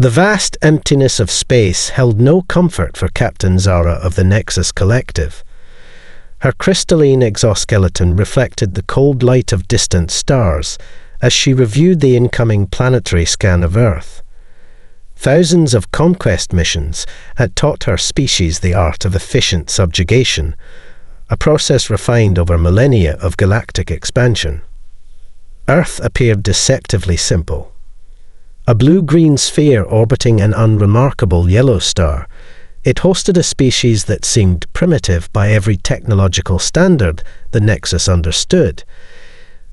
The vast emptiness of space held no comfort for Captain Zara of the Nexus Collective. Her crystalline exoskeleton reflected the cold light of distant stars as she reviewed the incoming planetary scan of Earth. Thousands of conquest missions had taught her species the art of efficient subjugation, a process refined over millennia of galactic expansion. Earth appeared deceptively simple. A blue-green sphere orbiting an unremarkable yellow star, it hosted a species that seemed primitive by every technological standard the Nexus understood.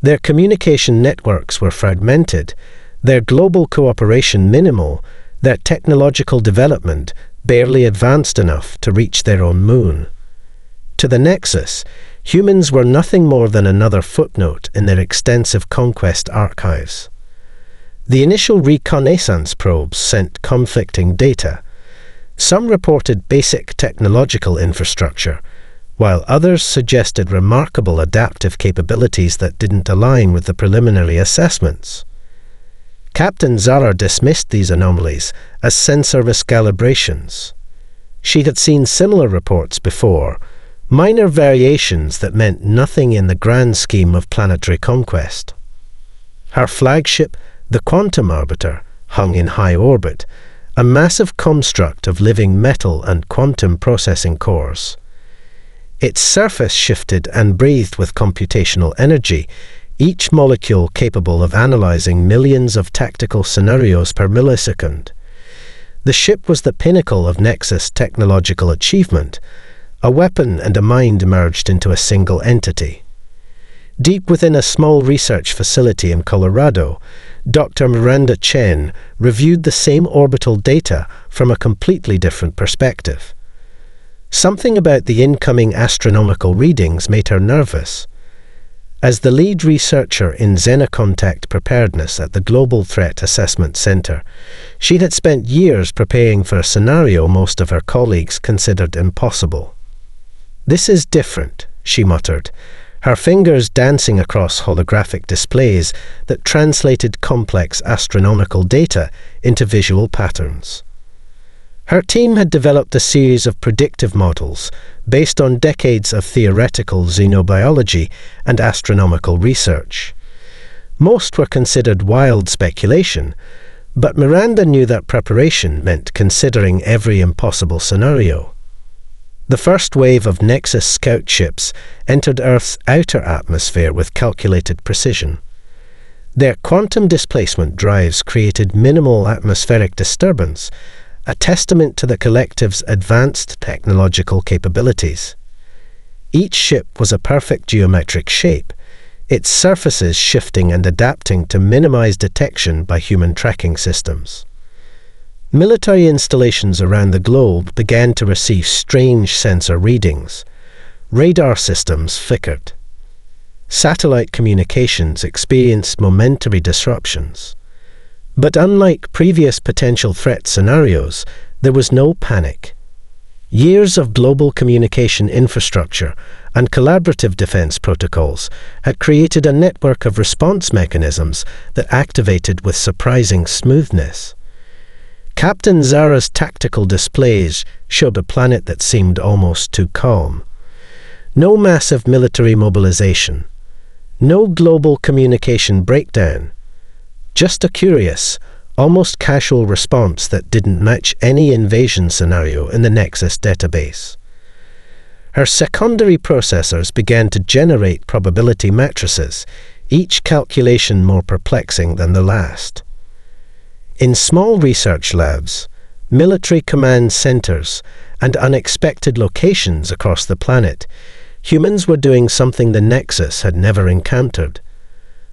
Their communication networks were fragmented, their global cooperation minimal, their technological development barely advanced enough to reach their own moon. To the Nexus, humans were nothing more than another footnote in their extensive conquest archives. The initial reconnaissance probes sent conflicting data. Some reported basic technological infrastructure, while others suggested remarkable adaptive capabilities that didn't align with the preliminary assessments. Captain Zara dismissed these anomalies as sensor miscalibrations. She had seen similar reports before, minor variations that meant nothing in the grand scheme of planetary conquest. Her flagship, the Quantum Arbiter, hung in high orbit, a massive construct of living metal and quantum processing cores. Its surface shifted and breathed with computational energy, each molecule capable of analyzing millions of tactical scenarios per millisecond. The ship was the pinnacle of Nexus technological achievement. A weapon and a mind merged into a single entity. Deep within a small research facility in Colorado, Dr. Miranda Chen reviewed the same orbital data from a completely different perspective. Something about the incoming astronomical readings made her nervous. As the lead researcher in Xenocontact preparedness at the Global Threat Assessment Center, she had spent years preparing for a scenario most of her colleagues considered impossible. "This is different," she muttered, her fingers dancing across holographic displays that translated complex astronomical data into visual patterns. Her team had developed a series of predictive models based on decades of theoretical xenobiology and astronomical research. Most were considered wild speculation, but Miranda knew that preparation meant considering every impossible scenario. The first wave of Nexus scout ships entered Earth's outer atmosphere with calculated precision. Their quantum displacement drives created minimal atmospheric disturbance, a testament to the collective's advanced technological capabilities. Each ship was a perfect geometric shape, its surfaces shifting and adapting to minimize detection by human tracking systems. Military installations around the globe began to receive strange sensor readings. Radar systems flickered. Satellite communications experienced momentary disruptions. But unlike previous potential threat scenarios, there was no panic. Years of global communication infrastructure and collaborative defense protocols had created a network of response mechanisms that activated with surprising smoothness. Captain Zara's tactical displays showed a planet that seemed almost too calm. No massive military mobilization. No global communication breakdown. Just a curious, almost casual response that didn't match any invasion scenario in the Nexus database. Her secondary processors began to generate probability matrices, each calculation more perplexing than the last. In small research labs, military command centers, and unexpected locations across the planet, humans were doing something the Nexus had never encountered.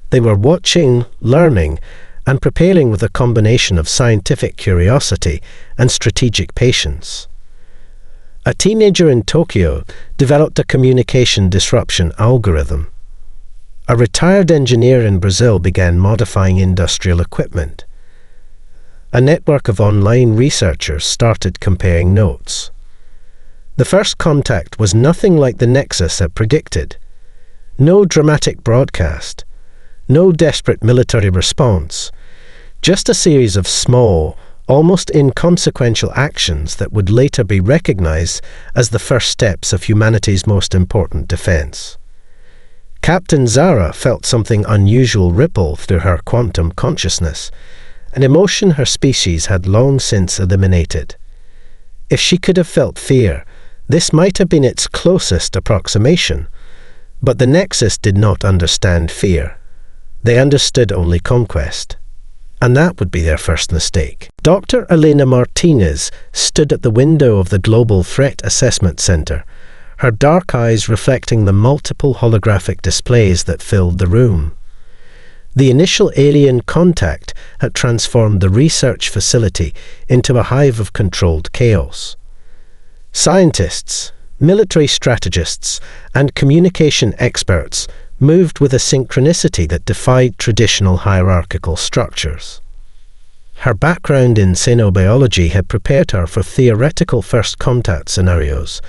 They were watching, learning, and preparing with a combination of scientific curiosity and strategic patience. A teenager in Tokyo developed a communication disruption algorithm. A retired engineer in Brazil began modifying industrial equipment. A network of online researchers started comparing notes. The first contact was nothing like the Nexus had predicted. No dramatic broadcast. No desperate military response. Just a series of small, almost inconsequential actions that would later be recognized as the first steps of humanity's most important defense. Captain Zara felt something unusual ripple through her quantum consciousness, an emotion her species had long since eliminated. If she could have felt fear, this might have been its closest approximation, but the Nexus did not understand fear. They understood only conquest, and that would be their first mistake. Dr. Elena Martinez stood at the window of the Global Threat Assessment Center, her dark eyes reflecting the multiple holographic displays that filled the room. The initial alien contact had transformed the research facility into a hive of controlled chaos. Scientists, military strategists, and communication experts moved with a synchronicity that defied traditional hierarchical structures. Her background in xenobiology had prepared her for theoretical first contact scenarios,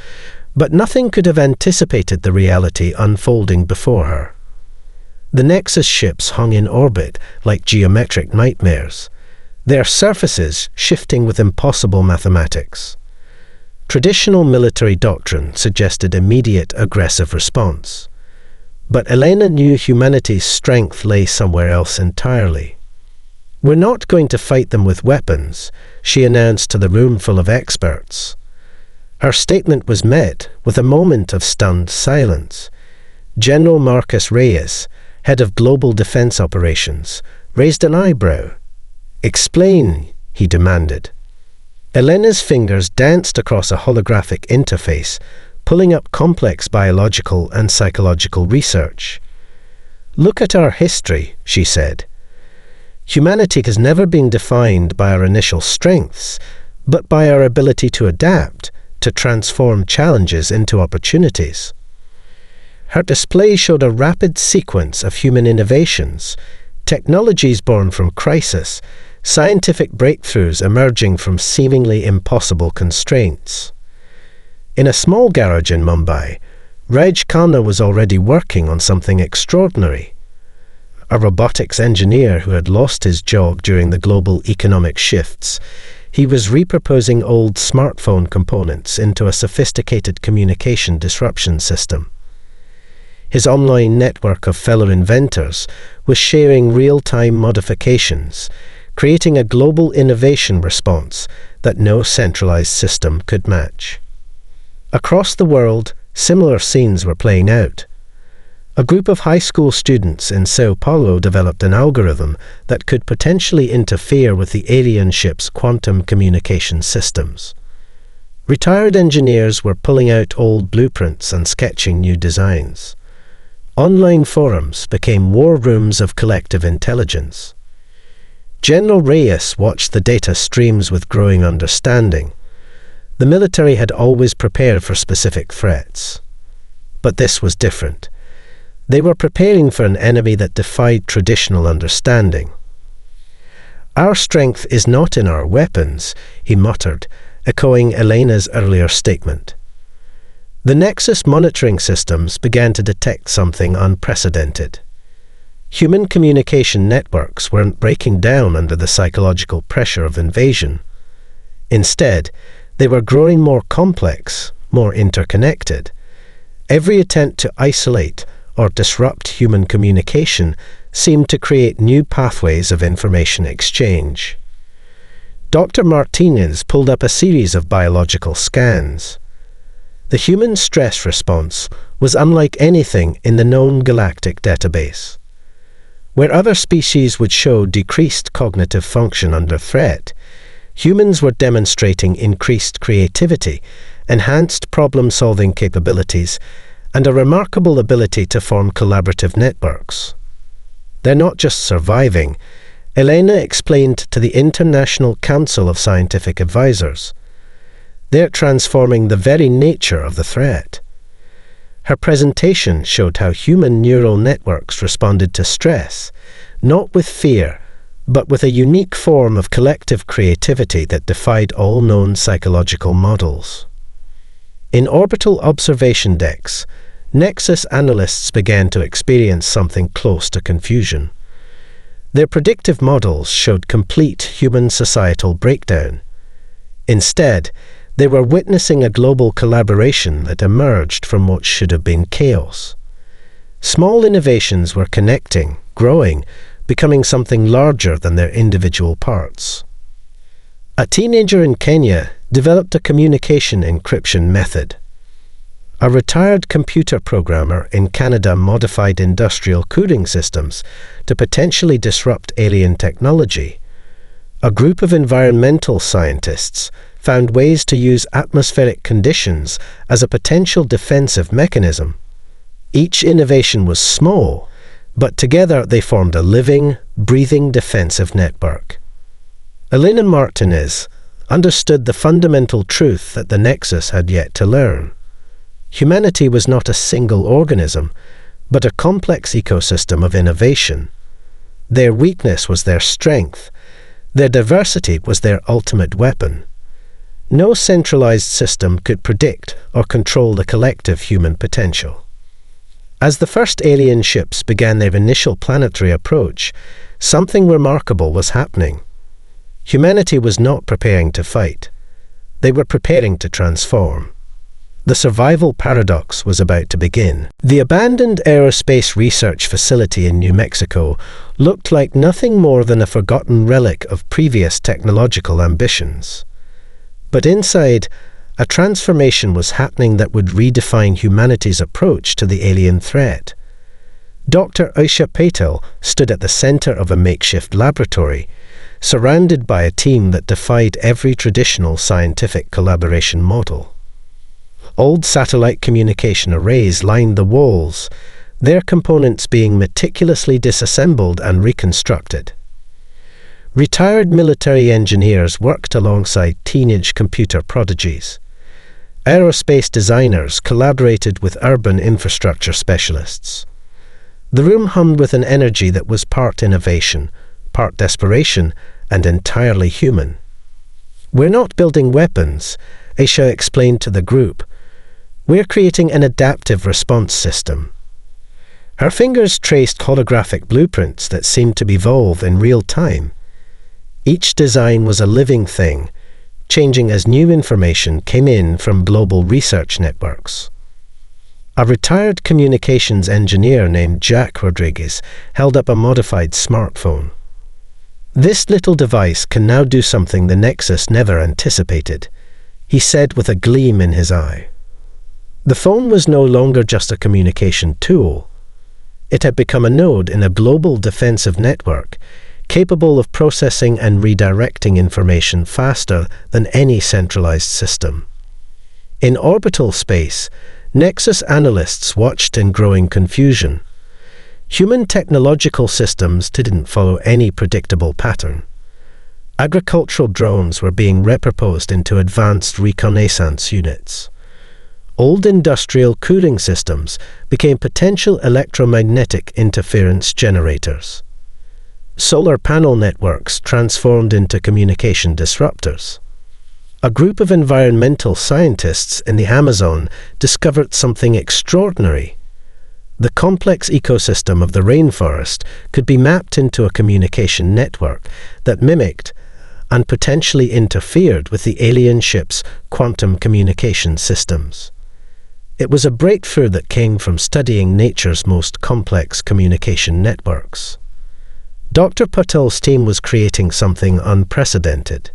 but nothing could have anticipated the reality unfolding before her. The Nexus ships hung in orbit like geometric nightmares, their surfaces shifting with impossible mathematics. Traditional military doctrine suggested immediate aggressive response, but Elena knew humanity's strength lay somewhere else entirely. "We're not going to fight them with weapons," she announced to the room full of experts. Her statement was met with a moment of stunned silence. General Marcus Reyes, head of Global Defense Operations, raised an eyebrow. "Explain," he demanded. Elena's fingers danced across a holographic interface, pulling up complex biological and psychological research. "Look at our history," she said. "Humanity has never been defined by our initial strengths, but by our ability to adapt, to transform challenges into opportunities." Her display showed a rapid sequence of human innovations, technologies born from crisis, scientific breakthroughs emerging from seemingly impossible constraints. In a small garage in Mumbai, Raj Khanna was already working on something extraordinary. A robotics engineer who had lost his job during the global economic shifts, he was repurposing old smartphone components into a sophisticated communication disruption system. His online network of fellow inventors was sharing real-time modifications, creating a global innovation response that no centralized system could match. Across the world, similar scenes were playing out. A group of high school students in Sao Paulo developed an algorithm that could potentially interfere with the alien ship's quantum communication systems. Retired engineers were pulling out old blueprints and sketching new designs. Online forums became war rooms of collective intelligence. General Reyes watched the data streams with growing understanding. The military had always prepared for specific threats. But this was different. They were preparing for an enemy that defied traditional understanding. "Our strength is not in our weapons," he muttered, echoing Elena's earlier statement. The Nexus monitoring systems began to detect something unprecedented. Human communication networks weren't breaking down under the psychological pressure of invasion. Instead, they were growing more complex, more interconnected. Every attempt to isolate or disrupt human communication seemed to create new pathways of information exchange. Dr. Martinez pulled up a series of biological scans. The human stress response was unlike anything in the known galactic database. Where other species would show decreased cognitive function under threat, humans were demonstrating increased creativity, enhanced problem-solving capabilities, and a remarkable ability to form collaborative networks. "They're not just surviving," Elena explained to the International Council of Scientific Advisors. "They're transforming the very nature of the threat." Her presentation showed how human neural networks responded to stress, not with fear, but with a unique form of collective creativity that defied all known psychological models. In orbital observation decks, Nexus analysts began to experience something close to confusion. Their predictive models showed complete human societal breakdown. Instead, they were witnessing a global collaboration that emerged from what should have been chaos. Small innovations were connecting, growing, becoming something larger than their individual parts. A teenager in Kenya developed a communication encryption method. A retired computer programmer in Canada modified industrial cooling systems to potentially disrupt alien technology. A group of environmental scientists found ways to use atmospheric conditions as a potential defensive mechanism. Each innovation was small, but together they formed a living, breathing defensive network. Elena Martinez understood the fundamental truth that the Nexus had yet to learn. Humanity was not a single organism, but a complex ecosystem of innovation. Their weakness was their strength. Their diversity was their ultimate weapon. No centralized system could predict or control the collective human potential. As the first alien ships began their initial planetary approach, something remarkable was happening. Humanity was not preparing to fight. They were preparing to transform. The survival paradox was about to begin. The abandoned aerospace research facility in New Mexico looked like nothing more than a forgotten relic of previous technological ambitions. But inside, a transformation was happening that would redefine humanity's approach to the alien threat. Dr. Usha Patel stood at the center of a makeshift laboratory, surrounded by a team that defied every traditional scientific collaboration model. Old satellite communication arrays lined the walls, their components being meticulously disassembled and reconstructed. Retired military engineers worked alongside teenage computer prodigies. Aerospace designers collaborated with urban infrastructure specialists. The room hummed with an energy that was part innovation, part desperation, and entirely human. "We're not building weapons," Aisha explained to the group. "We're creating an adaptive response system." Her fingers traced holographic blueprints that seemed to evolve in real time. Each design was a living thing, changing as new information came in from global research networks. A retired communications engineer named Jack Rodriguez held up a modified smartphone. "This little device can now do something the Nexus never anticipated," he said with a gleam in his eye. The phone was no longer just a communication tool. It had become a node in a global defensive network, capable of processing and redirecting information faster than any centralized system. In orbital space, Nexus analysts watched in growing confusion. Human technological systems didn't follow any predictable pattern. Agricultural drones were being repurposed into advanced reconnaissance units. Old industrial cooling systems became potential electromagnetic interference generators. Solar panel networks transformed into communication disruptors. A group of environmental scientists in the Amazon discovered something extraordinary. The complex ecosystem of the rainforest could be mapped into a communication network that mimicked and potentially interfered with the alien ship's quantum communication systems. It was a breakthrough that came from studying nature's most complex communication networks. Dr. Patel's team was creating something unprecedented.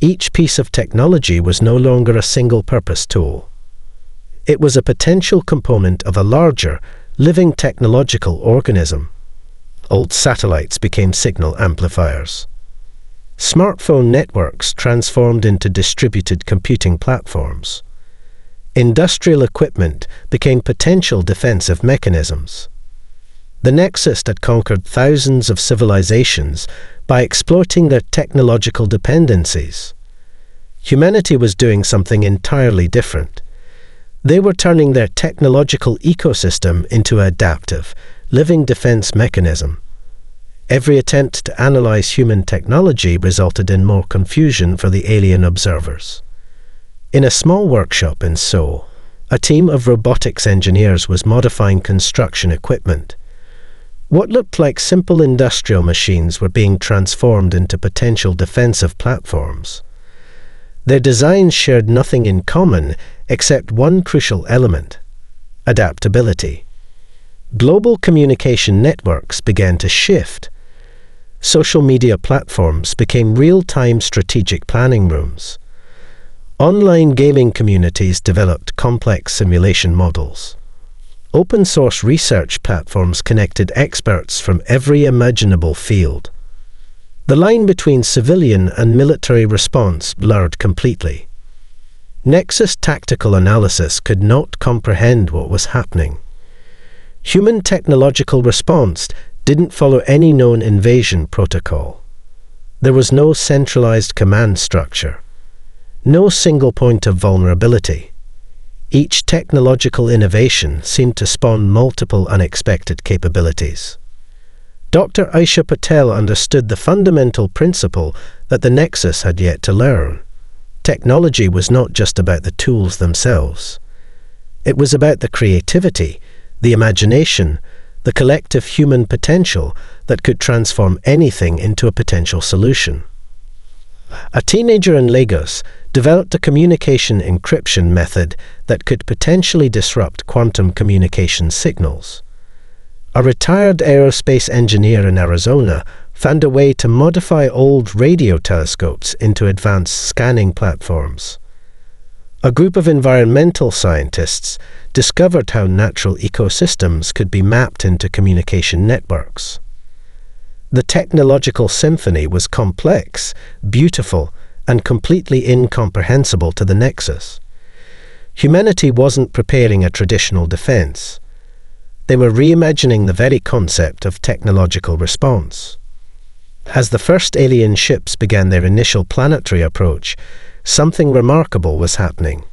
Each piece of technology was no longer a single-purpose tool. It was a potential component of a larger, living technological organism. Old satellites became signal amplifiers. Smartphone networks transformed into distributed computing platforms. Industrial equipment became potential defensive mechanisms. The Nexus had conquered thousands of civilizations by exploiting their technological dependencies. Humanity was doing something entirely different. They were turning their technological ecosystem into an adaptive, living defense mechanism. Every attempt to analyze human technology resulted in more confusion for the alien observers. In a small workshop in Seoul, a team of robotics engineers was modifying construction equipment. What looked like simple industrial machines were being transformed into potential defensive platforms. Their designs shared nothing in common except one crucial element: adaptability. Global communication networks began to shift. Social media platforms became real-time strategic planning rooms. Online gaming communities developed complex simulation models. Open-source research platforms connected experts from every imaginable field. The line between civilian and military response blurred completely. Nexus tactical analysis could not comprehend what was happening. Human technological response didn't follow any known invasion protocol. There was no centralized command structure, no single point of vulnerability. Each technological innovation seemed to spawn multiple unexpected capabilities. Dr. Aisha Patel understood the fundamental principle that the Nexus had yet to learn. Technology was not just about the tools themselves. It was about the creativity, the imagination, the collective human potential that could transform anything into a potential solution. A teenager in Lagos developed a communication encryption method that could potentially disrupt quantum communication signals. A retired aerospace engineer in Arizona found a way to modify old radio telescopes into advanced scanning platforms. A group of environmental scientists discovered how natural ecosystems could be mapped into communication networks. The technological symphony was complex, beautiful, and completely incomprehensible to the Nexus. Humanity wasn't preparing a traditional defense. They were reimagining the very concept of technological response. As the first alien ships began their initial planetary approach, something remarkable was happening.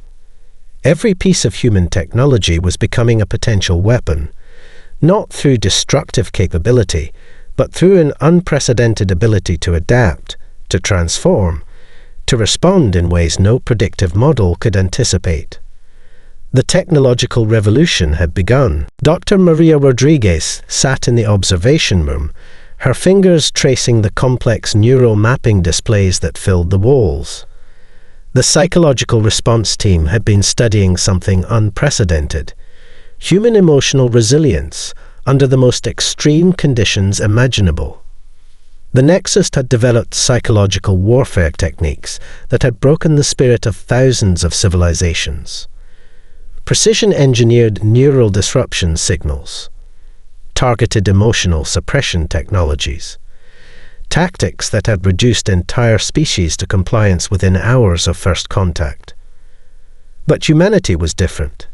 Every piece of human technology was becoming a potential weapon, not through destructive capability, but through an unprecedented ability to adapt, to transform, to respond in ways no predictive model could anticipate. The technological revolution had begun. Dr. Maria Rodriguez sat in the observation room, her fingers tracing the complex neural mapping displays that filled the walls. The psychological response team had been studying something unprecedented: human emotional resilience under the most extreme conditions imaginable. The Nexus had developed psychological warfare techniques that had broken the spirit of thousands of civilizations. Precision-engineered neural disruption signals, targeted emotional suppression technologies, tactics that had reduced entire species to compliance within hours of first contact. But humanity was different.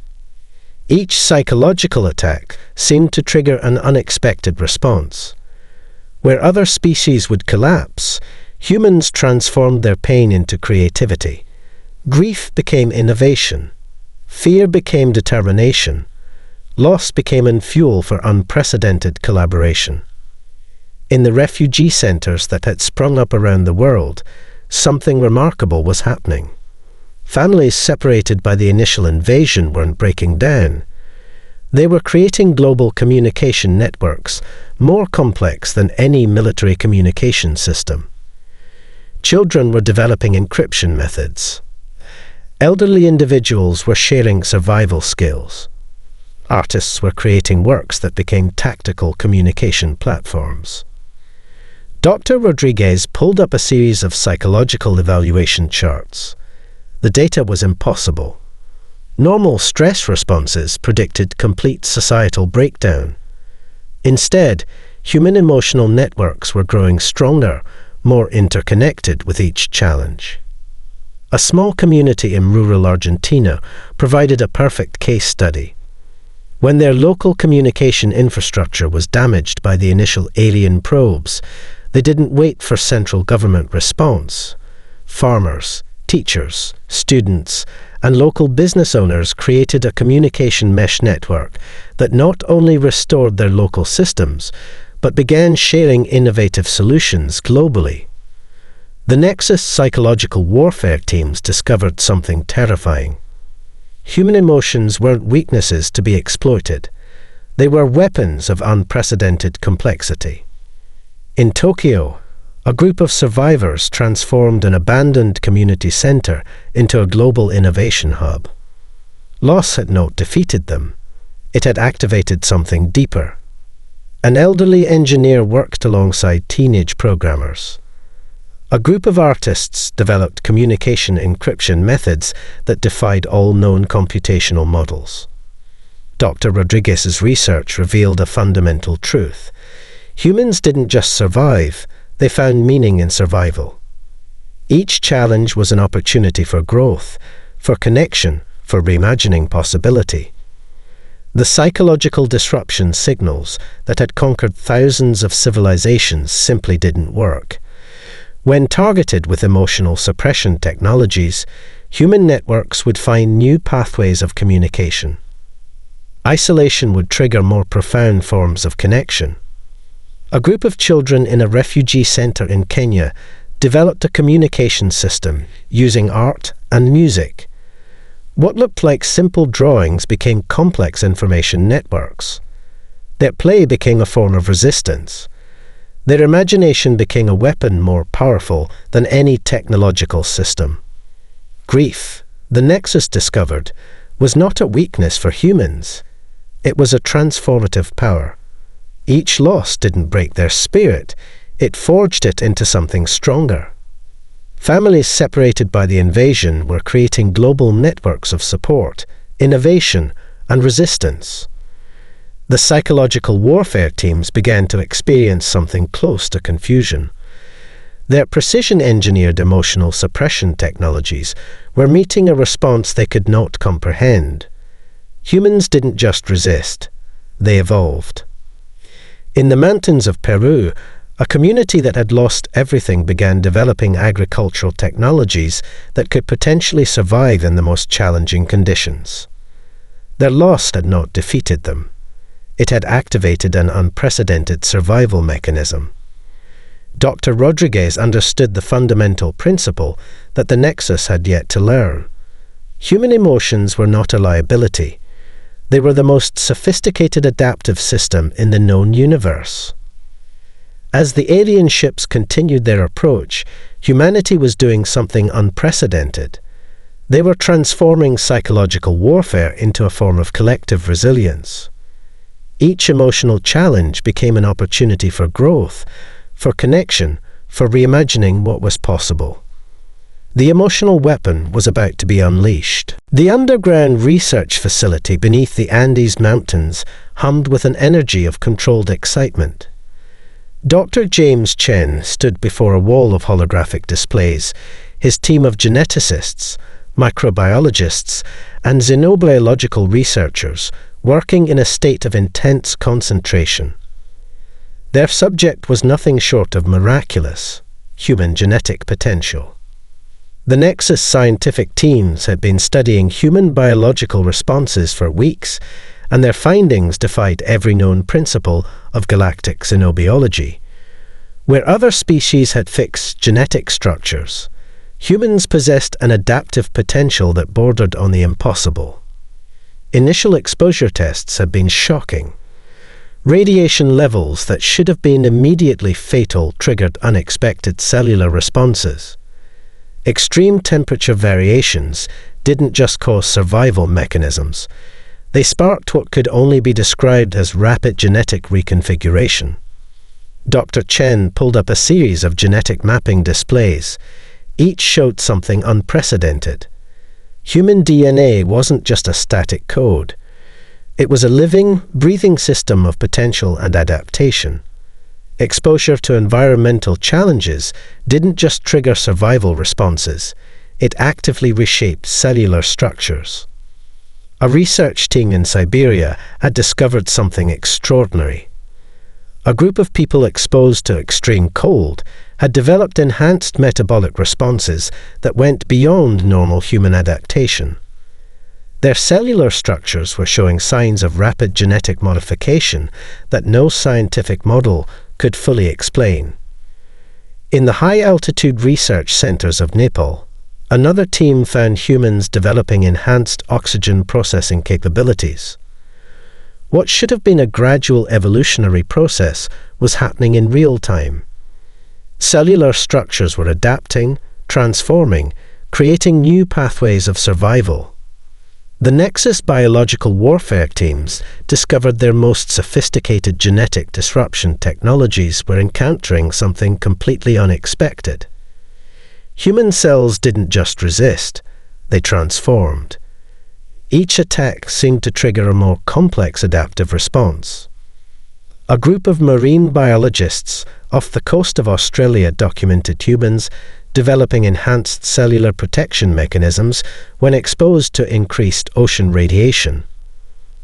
Each psychological attack seemed to trigger an unexpected response. Where other species would collapse, humans transformed their pain into creativity. Grief became innovation. Fear became determination. Loss became fuel for unprecedented collaboration. In the refugee centers that had sprung up around the world, something remarkable was happening. Families separated by the initial invasion weren't breaking down. They were creating global communication networks, more complex than any military communication system. Children were developing encryption methods. Elderly individuals were sharing survival skills. Artists were creating works that became tactical communication platforms. Dr. Rodriguez pulled up a series of psychological evaluation charts. The data was impossible. Normal stress responses predicted complete societal breakdown. Instead, human emotional networks were growing stronger, more interconnected with each challenge. A small community in rural Argentina provided a perfect case study. When their local communication infrastructure was damaged by the initial alien probes, they didn't wait for central government response. Farmers, teachers, students, and local business owners created a communication mesh network that not only restored their local systems, but began sharing innovative solutions globally. The Nexus psychological warfare teams discovered something terrifying. Human emotions weren't weaknesses to be exploited. They were weapons of unprecedented complexity. In Tokyo, a group of survivors transformed an abandoned community center into a global innovation hub. Loss had not defeated them. It had activated something deeper. An elderly engineer worked alongside teenage programmers. A group of artists developed communication encryption methods that defied all known computational models. Dr. Rodriguez's research revealed a fundamental truth. Humans didn't just survive, they found meaning in survival. Each challenge was an opportunity for growth, for connection, for reimagining possibility. The psychological disruption signals that had conquered thousands of civilizations simply didn't work. When targeted with emotional suppression technologies, human networks would find new pathways of communication. Isolation would trigger more profound forms of connection. A group of children in a refugee center in Kenya developed a communication system using art and music. What looked like simple drawings became complex information networks. Their play became a form of resistance. Their imagination became a weapon more powerful than any technological system. Grief, the Nexus discovered, was not a weakness for humans. It was a transformative power. Each loss didn't break their spirit, it forged it into something stronger. Families separated by the invasion were creating global networks of support, innovation, and resistance. The psychological warfare teams began to experience something close to confusion. Their precision-engineered emotional suppression technologies were meeting a response they could not comprehend. Humans didn't just resist, they evolved. In the mountains of Peru, a community that had lost everything began developing agricultural technologies that could potentially survive in the most challenging conditions. Their loss had not defeated them. It had activated an unprecedented survival mechanism. Dr. Rodriguez understood the fundamental principle that the Nexus had yet to learn. Human emotions were not a liability. They were the most sophisticated adaptive system in the known universe. As the alien ships continued their approach, humanity was doing something unprecedented. They were transforming psychological warfare into a form of collective resilience. Each emotional challenge became an opportunity for growth, for connection, for reimagining what was possible. The emotional weapon was about to be unleashed. The underground research facility beneath the Andes Mountains hummed with an energy of controlled excitement. Dr. James Chen stood before a wall of holographic displays, his team of geneticists, microbiologists, and xenobiological researchers working in a state of intense concentration. Their subject was nothing short of miraculous, human genetic potential. The Nexus scientific teams had been studying human biological responses for weeks, and their findings defied every known principle of galactic xenobiology. Where other species had fixed genetic structures, humans possessed an adaptive potential that bordered on the impossible. Initial exposure tests had been shocking. Radiation levels that should have been immediately fatal triggered unexpected cellular responses. Extreme temperature variations didn't just cause survival mechanisms. They sparked what could only be described as rapid genetic reconfiguration. Dr. Chen pulled up a series of genetic mapping displays. Each showed something unprecedented. Human DNA wasn't just a static code. It was a living, breathing system of potential and adaptation. Exposure to environmental challenges didn't just trigger survival responses. It actively reshaped cellular structures. A research team in Siberia had discovered something extraordinary. A group of people exposed to extreme cold had developed enhanced metabolic responses that went beyond normal human adaptation. Their cellular structures were showing signs of rapid genetic modification that no scientific model could fully explain. In the high-altitude research centers of Nepal, another team found humans developing enhanced oxygen processing capabilities. What should have been a gradual evolutionary process was happening in real time. Cellular structures were adapting, transforming, creating new pathways of survival. The Nexus biological warfare teams discovered their most sophisticated genetic disruption technologies were encountering something completely unexpected. Human cells didn't just resist, they transformed. Each attack seemed to trigger a more complex adaptive response. A group of marine biologists off the coast of Australia documented humans developing enhanced cellular protection mechanisms when exposed to increased ocean radiation.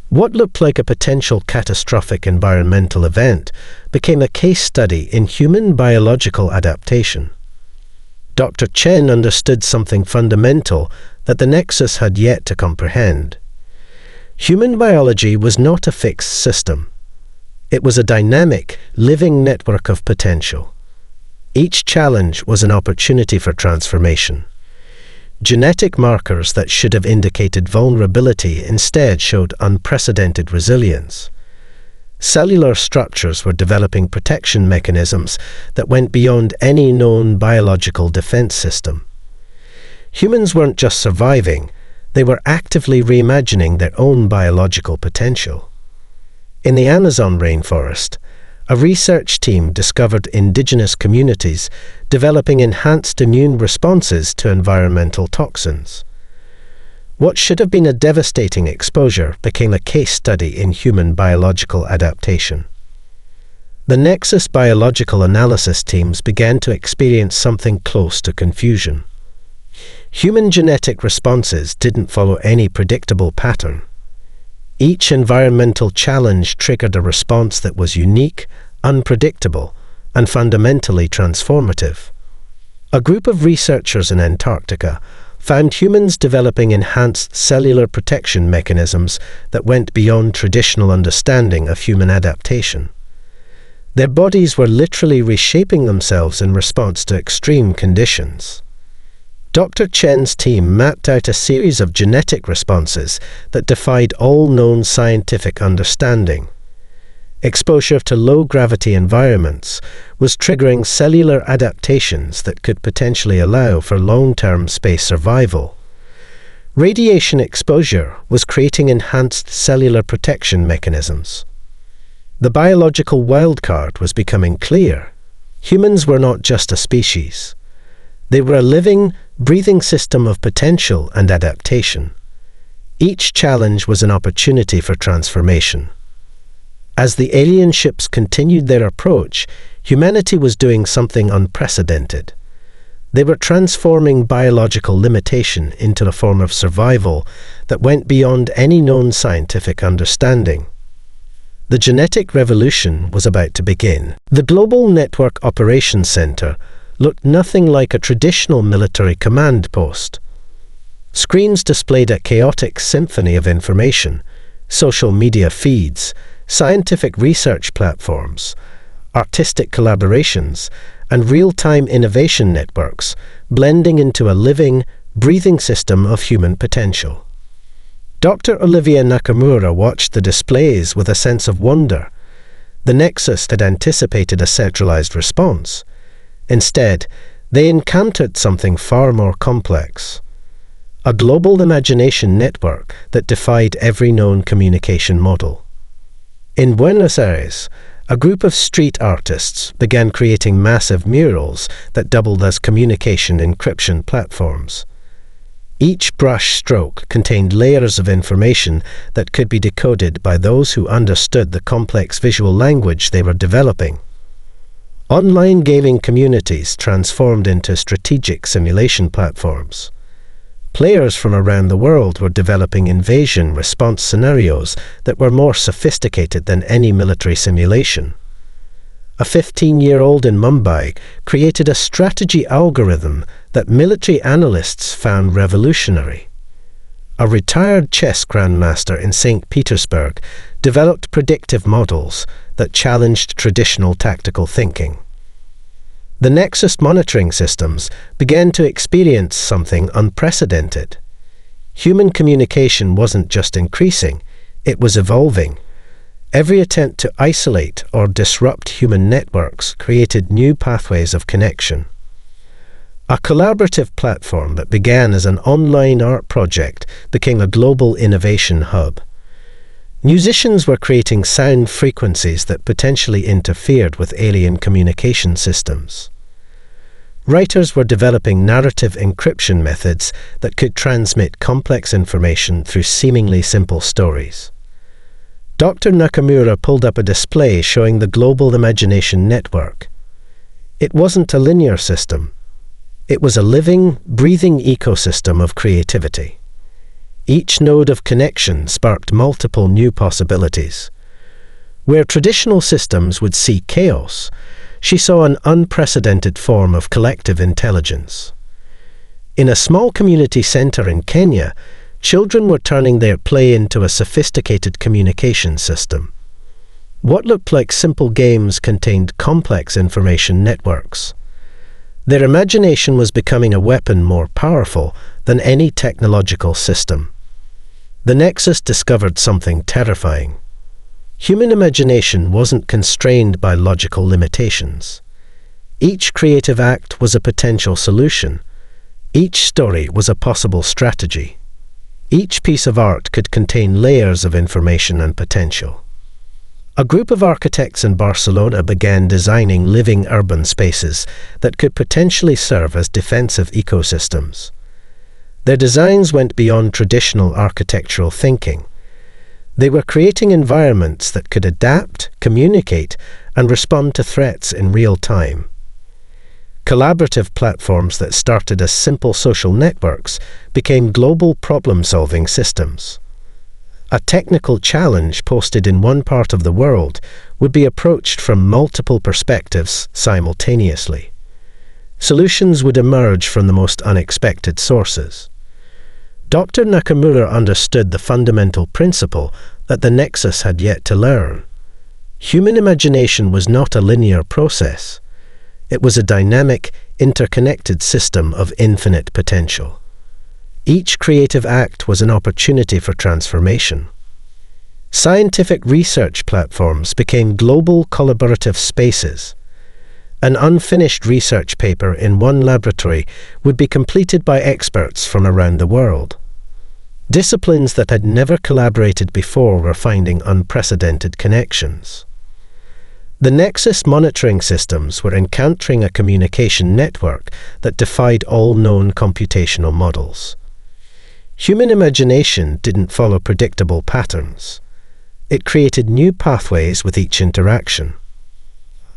What looked like a potential catastrophic environmental event became a case study in human biological adaptation. Dr. Chen understood something fundamental that the Nexus had yet to comprehend. Human biology was not a fixed system. It was a dynamic, living network of potential. Each challenge was an opportunity for transformation. Genetic markers that should have indicated vulnerability instead showed unprecedented resilience. Cellular structures were developing protection mechanisms that went beyond any known biological defense system. Humans weren't just surviving, they were actively reimagining their own biological potential. In the Amazon rainforest, a research team discovered indigenous communities developing enhanced immune responses to environmental toxins. What should have been a devastating exposure became a case study in human biological adaptation. The Nexus biological analysis teams began to experience something close to confusion. Human genetic responses didn't follow any predictable pattern. Each environmental challenge triggered a response that was unique, unpredictable, and fundamentally transformative. A group of researchers in Antarctica found humans developing enhanced cellular protection mechanisms that went beyond traditional understanding of human adaptation. Their bodies were literally reshaping themselves in response to extreme conditions. Dr. Chen's team mapped out a series of genetic responses that defied all known scientific understanding. Exposure to low-gravity environments was triggering cellular adaptations that could potentially allow for long-term space survival. Radiation exposure was creating enhanced cellular protection mechanisms. The biological wildcard was becoming clear. Humans were not just a species. They were a living, breathing system of potential and adaptation. Each challenge was an opportunity for transformation. As the alien ships continued their approach, humanity was doing something unprecedented. They were transforming biological limitation into a form of survival that went beyond any known scientific understanding. The genetic revolution was about to begin. The Global Network Operations Center looked nothing like a traditional military command post. Screens displayed a chaotic symphony of information, social media feeds, scientific research platforms, artistic collaborations, and real-time innovation networks, blending into a living, breathing system of human potential. Dr. Olivia Nakamura watched the displays with a sense of wonder. The Nexus had anticipated a centralized response. Instead, they encountered something far more complex. A global imagination network that defied every known communication model. In Buenos Aires, a group of street artists began creating massive murals that doubled as communication encryption platforms. Each brush stroke contained layers of information that could be decoded by those who understood the complex visual language they were developing. Online gaming communities transformed into strategic simulation platforms. Players from around the world were developing invasion response scenarios that were more sophisticated than any military simulation. A 15-year-old in Mumbai created a strategy algorithm that military analysts found revolutionary. A retired chess grandmaster in St. Petersburg developed predictive models that challenged traditional tactical thinking. The Nexus monitoring systems began to experience something unprecedented. Human communication wasn't just increasing, it was evolving. Every attempt to isolate or disrupt human networks created new pathways of connection. A collaborative platform that began as an online art project became a global innovation hub. Musicians were creating sound frequencies that potentially interfered with alien communication systems. Writers were developing narrative encryption methods that could transmit complex information through seemingly simple stories. Dr. Nakamura pulled up a display showing the Global Imagination Network. It wasn't a linear system. It was a living, breathing ecosystem of creativity. Each node of connection sparked multiple new possibilities. Where traditional systems would see chaos, she saw an unprecedented form of collective intelligence. In a small community center in Kenya, children were turning their play into a sophisticated communication system. What looked like simple games contained complex information networks. Their imagination was becoming a weapon more powerful than any technological system. The Nexus discovered something terrifying. Human imagination wasn't constrained by logical limitations. Each creative act was a potential solution. Each story was a possible strategy. Each piece of art could contain layers of information and potential. A group of architects in Barcelona began designing living urban spaces that could potentially serve as defensive ecosystems. Their designs went beyond traditional architectural thinking. They were creating environments that could adapt, communicate, and respond to threats in real time. Collaborative platforms that started as simple social networks became global problem-solving systems. A technical challenge posted in one part of the world would be approached from multiple perspectives simultaneously. Solutions would emerge from the most unexpected sources. Dr. Nakamura understood the fundamental principle that the Nexus had yet to learn. Human imagination was not a linear process. It was a dynamic, interconnected system of infinite potential. Each creative act was an opportunity for transformation. Scientific research platforms became global collaborative spaces. An unfinished research paper in one laboratory would be completed by experts from around the world. Disciplines that had never collaborated before were finding unprecedented connections. The Nexus monitoring systems were encountering a communication network that defied all known computational models. Human imagination didn't follow predictable patterns. It created new pathways with each interaction.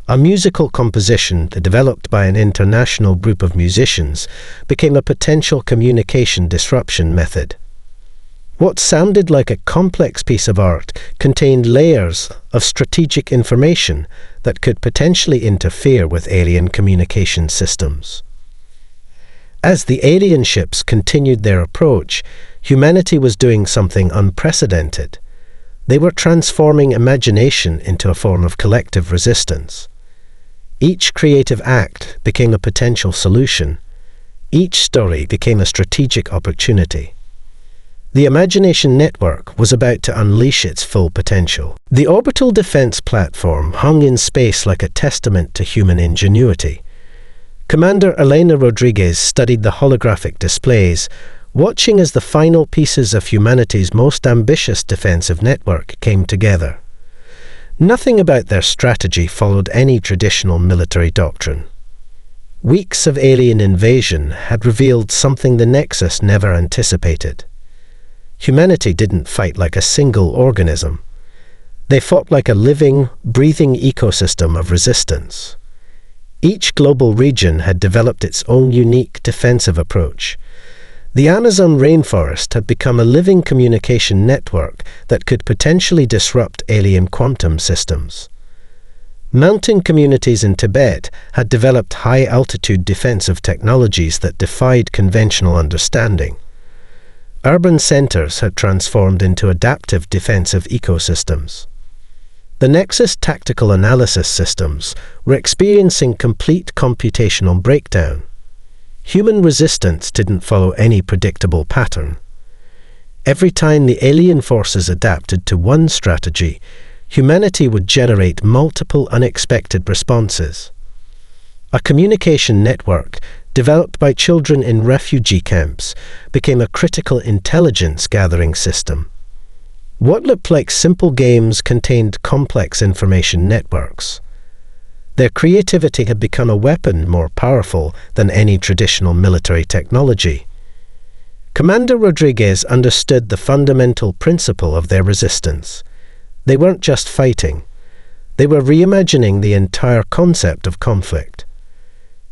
A musical composition developed by an international group of musicians became a potential communication disruption method. What sounded like a complex piece of art contained layers of strategic information that could potentially interfere with alien communication systems. As the alien ships continued their approach, humanity was doing something unprecedented. They were transforming imagination into a form of collective resistance. Each creative act became a potential solution. Each story became a strategic opportunity. The Imagination Network was about to unleash its full potential. The orbital defense platform hung in space like a testament to human ingenuity. Commander Elena Rodriguez studied the holographic displays, watching as the final pieces of humanity's most ambitious defensive network came together. Nothing about their strategy followed any traditional military doctrine. Weeks of alien invasion had revealed something the Nexus never anticipated. Humanity didn't fight like a single organism. They fought like a living, breathing ecosystem of resistance. Each global region had developed its own unique defensive approach. The Amazon rainforest had become a living communication network that could potentially disrupt alien quantum systems. Mountain communities in Tibet had developed high-altitude defensive technologies that defied conventional understanding. Urban centers had transformed into adaptive defensive ecosystems. The Nexus tactical analysis systems were experiencing complete computational breakdown. Human resistance didn't follow any predictable pattern. Every time the alien forces adapted to one strategy, humanity would generate multiple unexpected responses. A communication network developed by children in refugee camps became a critical intelligence-gathering system. What looked like simple games contained complex information networks. Their creativity had become a weapon more powerful than any traditional military technology. Commander Rodriguez understood the fundamental principle of their resistance. They weren't just fighting. They were reimagining the entire concept of conflict.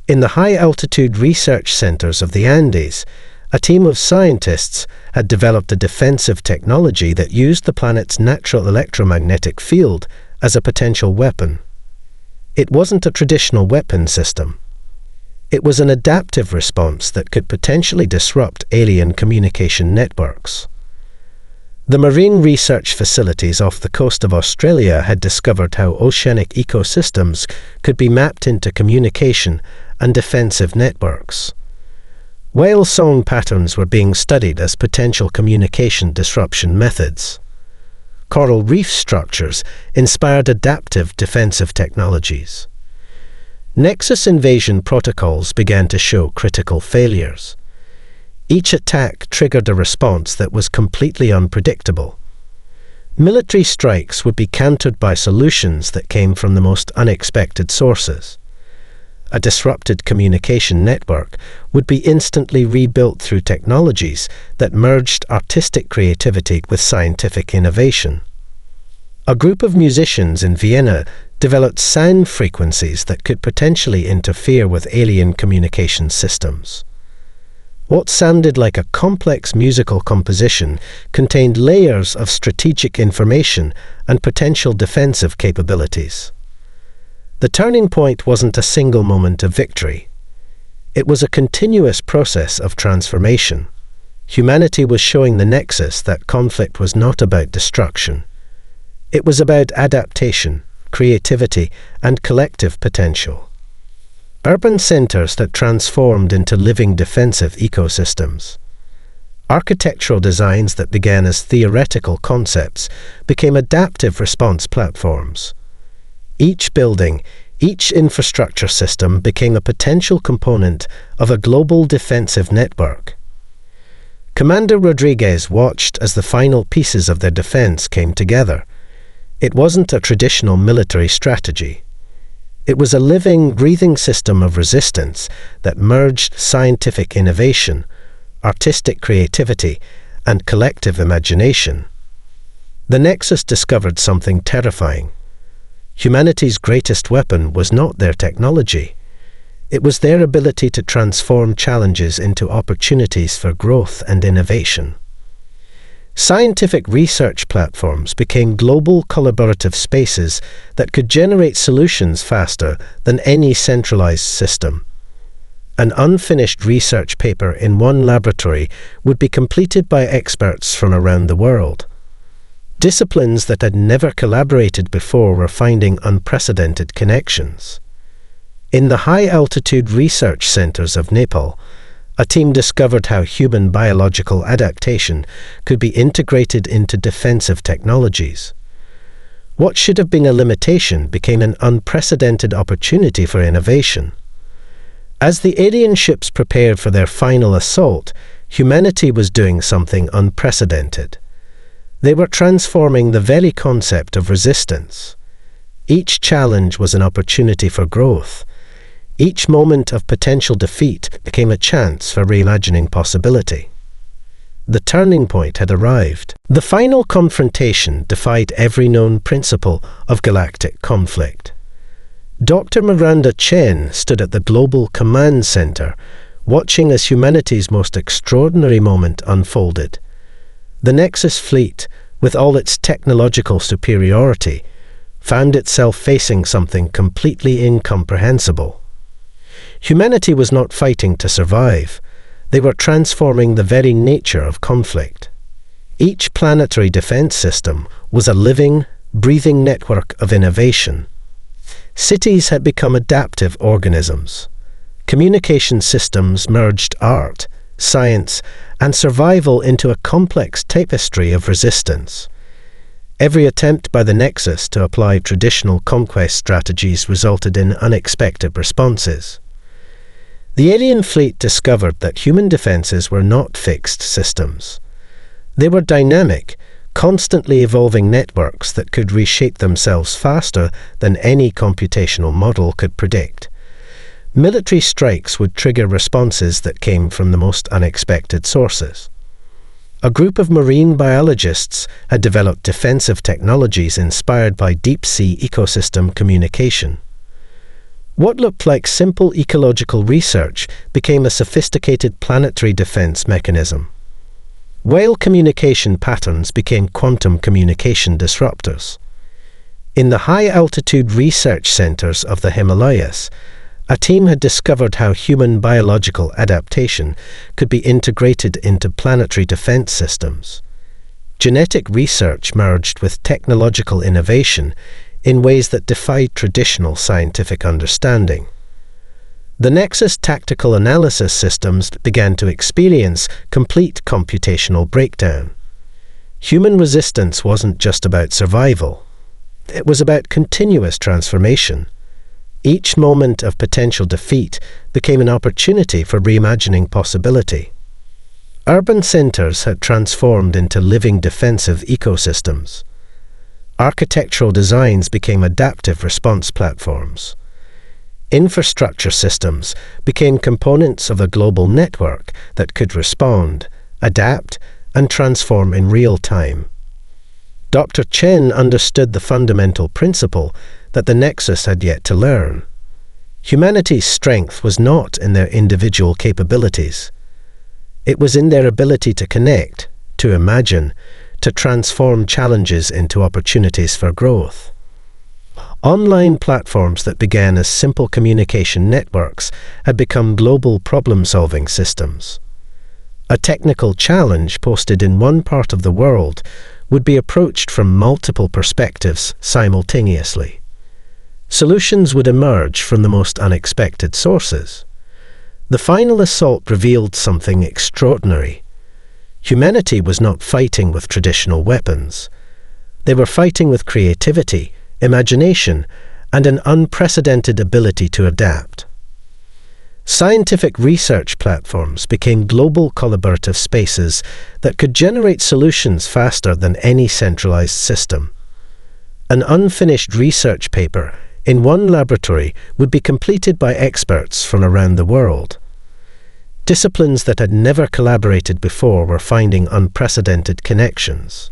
In the high-altitude research centers of the Andes, a team of scientists had developed a defensive technology that used the planet's natural electromagnetic field as a potential weapon. It wasn't a traditional weapon system. It was an adaptive response that could potentially disrupt alien communication networks. The marine research facilities off the coast of Australia had discovered how oceanic ecosystems could be mapped into communication and defensive networks. Whale song patterns were being studied as potential communication disruption methods. Coral reef structures inspired adaptive defensive technologies. Nexus invasion protocols began to show critical failures. Each attack triggered a response that was completely unpredictable. Military strikes would be countered by solutions that came from the most unexpected sources. A disrupted communication network would be instantly rebuilt through technologies that merged artistic creativity with scientific innovation. A group of musicians in Vienna developed sound frequencies that could potentially interfere with alien communication systems. What sounded like a complex musical composition contained layers of strategic information and potential defensive capabilities. The turning point wasn't a single moment of victory. It was a continuous process of transformation. Humanity was showing the Nexus that conflict was not about destruction. It was about adaptation, creativity, and collective potential. Urban centers that transformed into living defensive ecosystems. Architectural designs that began as theoretical concepts became adaptive response platforms. Each building, each infrastructure system became a potential component of a global defensive network. Commander Rodriguez watched as the final pieces of their defense came together. It wasn't a traditional military strategy. It was a living, breathing system of resistance that merged scientific innovation, artistic creativity, and collective imagination. The Nexus discovered something terrifying. Humanity's greatest weapon was not their technology. It was their ability to transform challenges into opportunities for growth and innovation. Scientific research platforms became global collaborative spaces that could generate solutions faster than any centralized system. An unfinished research paper in one laboratory would be completed by experts from around the world. Disciplines that had never collaborated before were finding unprecedented connections. In the high-altitude research centers of Nepal, a team discovered how human biological adaptation could be integrated into defensive technologies. What should have been a limitation became an unprecedented opportunity for innovation. As the alien ships prepared for their final assault, humanity was doing something unprecedented. They were transforming the very concept of resistance. Each challenge was an opportunity for growth. Each moment of potential defeat became a chance for reimagining possibility. The turning point had arrived. The final confrontation defied every known principle of galactic conflict. Dr. Miranda Chen stood at the Global Command Center, watching as humanity's most extraordinary moment unfolded. The Nexus fleet, with all its technological superiority, found itself facing something completely incomprehensible. Humanity was not fighting to survive. They were transforming the very nature of conflict. Each planetary defense system was a living, breathing network of innovation. Cities had become adaptive organisms. Communication systems merged art, science, and survival into a complex tapestry of resistance. Every attempt by the Nexus to apply traditional conquest strategies resulted in unexpected responses. The alien fleet discovered that human defenses were not fixed systems. They were dynamic, constantly evolving networks that could reshape themselves faster than any computational model could predict. Military strikes would trigger responses that came from the most unexpected sources. A group of marine biologists had developed defensive technologies inspired by deep-sea ecosystem communication. What looked like simple ecological research became a sophisticated planetary defense mechanism. Whale communication patterns became quantum communication disruptors. In the high-altitude research centers of the Himalayas, a team had discovered how human biological adaptation could be integrated into planetary defense systems. Genetic research merged with technological innovation in ways that defied traditional scientific understanding. The Nexus tactical analysis systems began to experience complete computational breakdown. Human resistance wasn't just about survival. It was about continuous transformation. Each moment of potential defeat became an opportunity for reimagining possibility. Urban centers had transformed into living defensive ecosystems. Architectural designs became adaptive response platforms. Infrastructure systems became components of a global network that could respond, adapt, and transform in real time. Dr. Chen understood the fundamental principle that the Nexus had yet to learn. Humanity's strength was not in their individual capabilities. It was in their ability to connect, to imagine, to transform challenges into opportunities for growth. Online platforms that began as simple communication networks had become global problem-solving systems. A technical challenge posted in one part of the world would be approached from multiple perspectives simultaneously. Solutions would emerge from the most unexpected sources. The final assault revealed something extraordinary. Humanity was not fighting with traditional weapons. They were fighting with creativity, imagination, and an unprecedented ability to adapt. Scientific research platforms became global collaborative spaces that could generate solutions faster than any centralized system. An unfinished research paper in one laboratory would be completed by experts from around the world. Disciplines that had never collaborated before were finding unprecedented connections.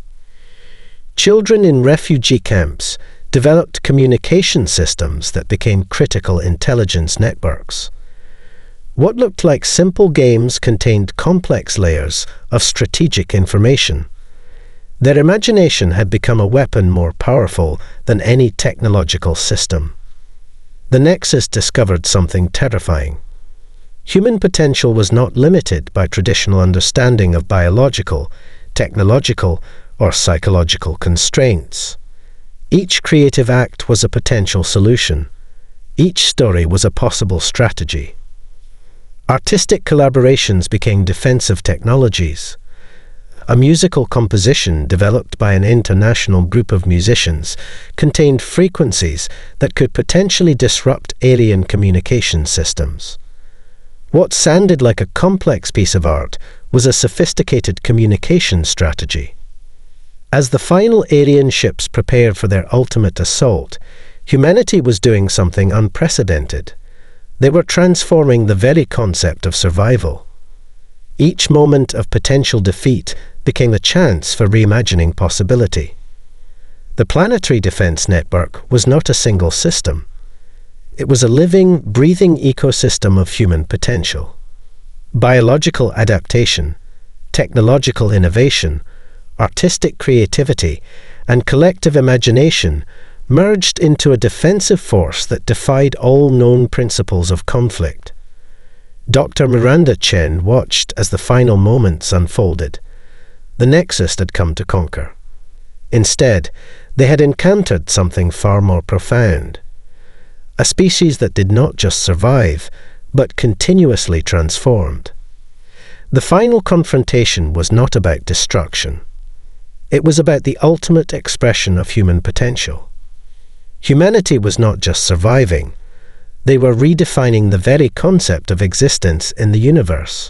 Children in refugee camps developed communication systems that became critical intelligence networks. What looked like simple games contained complex layers of strategic information. Their imagination had become a weapon more powerful than any technological system. The Nexus discovered something terrifying. Human potential was not limited by traditional understanding of biological, technological, or psychological constraints. Each creative act was a potential solution. Each story was a possible strategy. Artistic collaborations became defensive technologies. A musical composition developed by an international group of musicians contained frequencies that could potentially disrupt alien communication systems. What sounded like a complex piece of art was a sophisticated communication strategy. As the final alien ships prepared for their ultimate assault, humanity was doing something unprecedented. They were transforming the very concept of survival. Each moment of potential defeat became a chance for reimagining possibility. The planetary defense network was not a single system. It was a living, breathing ecosystem of human potential. Biological adaptation, technological innovation, artistic creativity, and collective imagination merged into a defensive force that defied all known principles of conflict. Dr. Miranda Chen watched as the final moments unfolded. The Nexus had come to conquer. Instead, they had encountered something far more profound. A species that did not just survive, but continuously transformed. The final confrontation was not about destruction. It was about the ultimate expression of human potential. Humanity was not just surviving, they were redefining the very concept of existence in the universe.